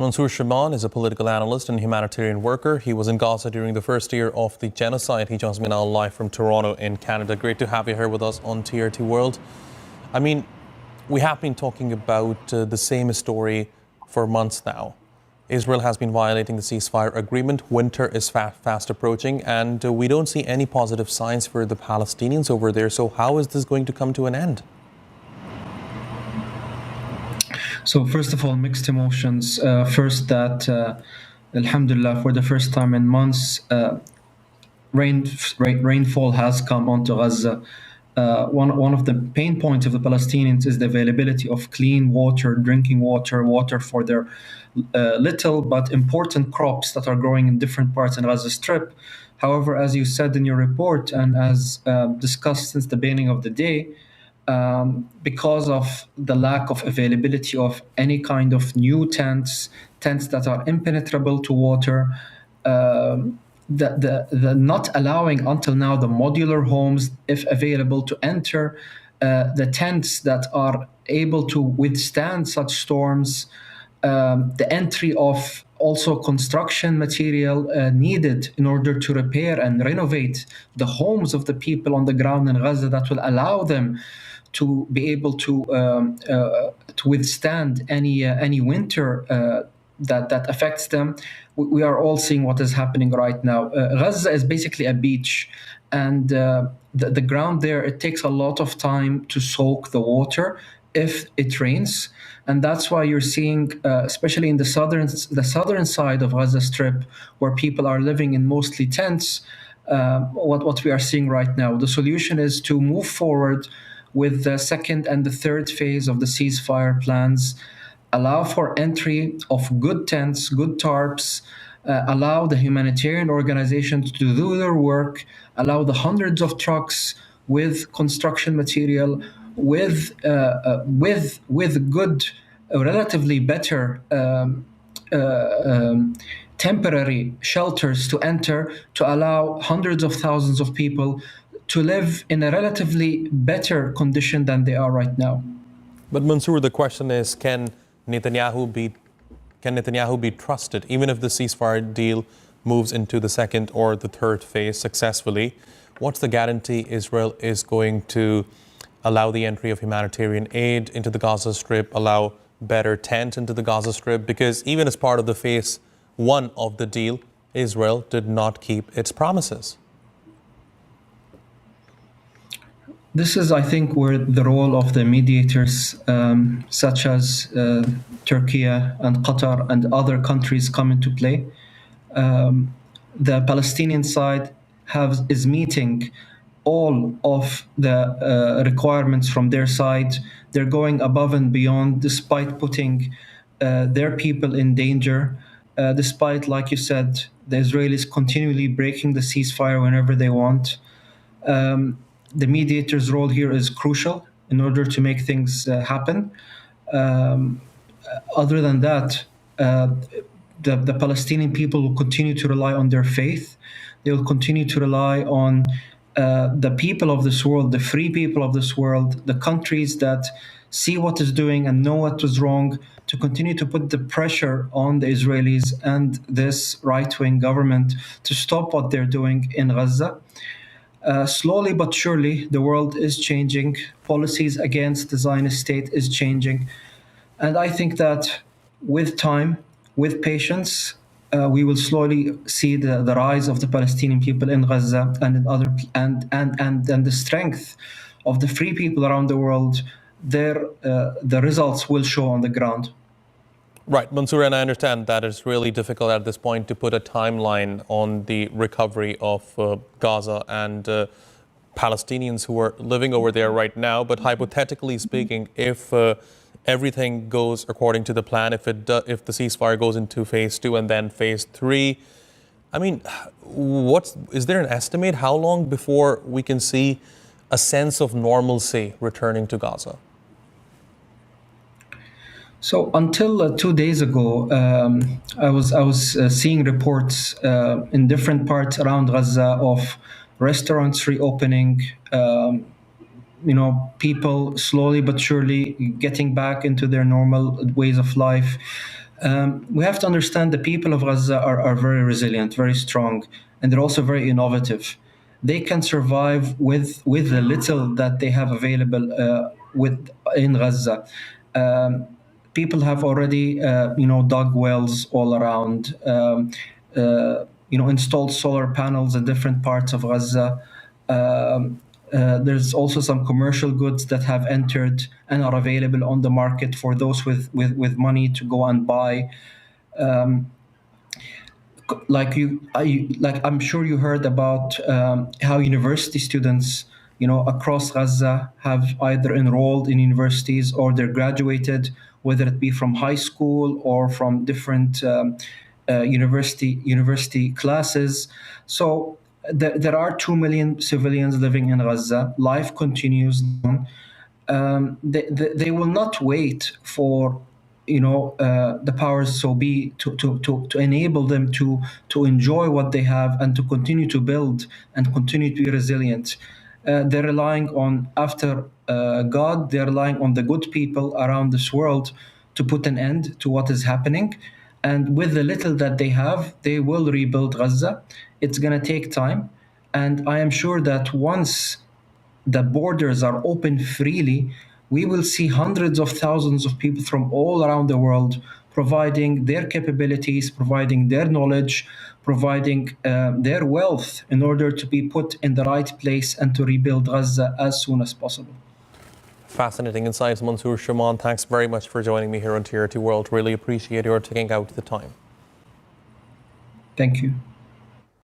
Mansour Shaban is a political analyst and humanitarian worker. He was in Gaza during the first year of the genocide. He joins me now live from Toronto in Canada. Great to have you here with us on TRT World. I mean, we have been talking about the same story for months now. Israel has been violating the ceasefire agreement. Winter is fast approaching, and we don't see any positive signs for the Palestinians over there. So how is this going to come to an end? So first of all, mixed emotions. First, that Alhamdulillah, for the first time in months, rainfall has come onto Gaza. One of the pain points of the Palestinians is the availability of clean water, drinking water, water for their little but important crops that are growing in different parts in Gaza Strip. However, as you said in your report and as discussed since the beginning of the day, because of the lack of availability of any kind of new tents that are impenetrable to water, the not allowing until now the modular homes, if available, to enter, the tents that are able to withstand such storms, the entry of also construction material needed in order to repair and renovate the homes of the people on the ground in Gaza that will allow them to be able to withstand any winter that affects them. We are all seeing what is happening right now. Gaza is basically a beach, and the ground there, it takes a lot of time to soak the water if it rains, and that's why you're seeing, especially in the southern side of Gaza Strip, where people are living in mostly tents, what we are seeing right now. The solution is to move forward with the second and the third phase of the ceasefire plans, allow for entry of good tents, good tarps, allow the humanitarian organizations to do their work, allow the hundreds of trucks with construction material, with good, relatively better temporary shelters to enter, to allow hundreds of thousands of people to live in a relatively better condition than they are right now. But Mansour, the question is, can Netanyahu be trusted, even if the ceasefire deal moves into the second or the third phase successfully? What's the guarantee Israel is going to allow the entry of humanitarian aid into the Gaza Strip, allow better tent into the Gaza Strip? Because even as part of the phase one of the deal, Israel did not keep its promises. This is, I think, where the role of the mediators, such as Turkey and Qatar and other countries, come into play. The Palestinian side is meeting all of the requirements from their side. They're going above and beyond, despite putting their people in danger, despite, like you said, the Israelis continually breaking the ceasefire whenever they want. The mediator's role here is crucial in order to make things happen. Other than that, the Palestinian people will continue to rely on their faith. They will continue to rely on the people of this world, the free people of this world, the countries that see what is doing and know what is wrong, to continue to put the pressure on the Israelis and this right-wing government to stop what they're doing in Gaza. Slowly but surely, the world is changing. Policies against the Zionist state is changing. And I think that with time, with patience, we will slowly see the rise of the Palestinian people in Gaza and in other and the strength of the free people around the world. The results will show on the ground. Right, Mansour, and I understand that it's really difficult at this point to put a timeline on the recovery of Gaza and Palestinians who are living over there right now. But hypothetically speaking, if everything goes according to the plan, if the ceasefire goes into phase 2 and then phase 3, I mean, is there an estimate how long before we can see a sense of normalcy returning to Gaza? So until 2 days ago, I was seeing reports in different parts around Gaza of restaurants reopening, people slowly but surely getting back into their normal ways of life. We have to understand the people of Gaza are very resilient, very strong, and they're also very innovative. They can survive with the little that they have available with in Gaza. Um, People have already, dug wells all around. Installed solar panels in different parts of Gaza. There's also some commercial goods that have entered and are available on the market for those with money to go and buy. I'm sure you heard about how university students, across Gaza have either enrolled in universities or they're graduated, whether it be from high school or from different university classes. So there are 2 million civilians living in Gaza. Life continues on. They will not wait for the powers so be to enable them to enjoy what they have and to continue to build and continue to be resilient. They're relying on, after God, they're relying on the good people around this world to put an end to what is happening. And with the little that they have, they will rebuild Gaza. It's going to take time. And I am sure that once the borders are open freely, we will see hundreds of thousands of people from all around the world providing their capabilities, providing their knowledge, providing their wealth in order to be put in the right place and to rebuild Gaza as soon as possible. Fascinating insights, Mansour Shaman. Thanks very much for joining me here on TRT World. Really appreciate your taking out the time. Thank you.